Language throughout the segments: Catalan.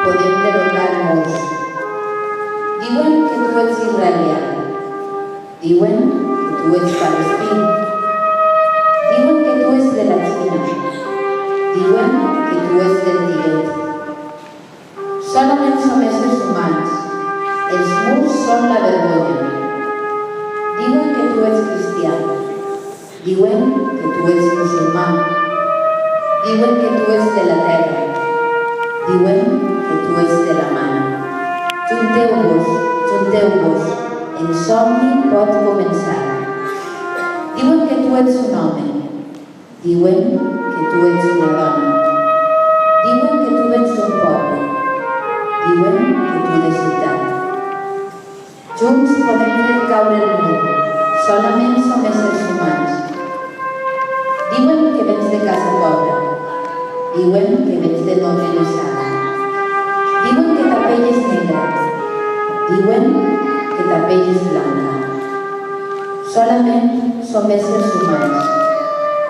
podem derrotar molts. Diuen que tu ets israelià. Diuen que tu ets palestí. Diuen que tu ets de la Xina. Diuen que tu ets del Tibet. Solament som éssers humans. Els murs són la vergonya. Diuen que tu ets cristià. Diuen que tu ets musulmà. Diuen que tu ets de la terra. Diuen que tu ets de la mar. Junteu-vos, junteu-vos. El somni pot començar. Diuen que tu ets un home. Diuen que tu ets una dona. Diuen que tu ets d'un poble. Diuen que tu de ciutat. Junts podem fer caure el mur. Solament som éssers humans. Diuen que vens de casa pobra. Diuen que vens de noble nissaga. Diuen que ta pell és negra. Diuen que ta pell és blanca. Solament som éssers humans.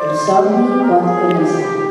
El somni pot començar.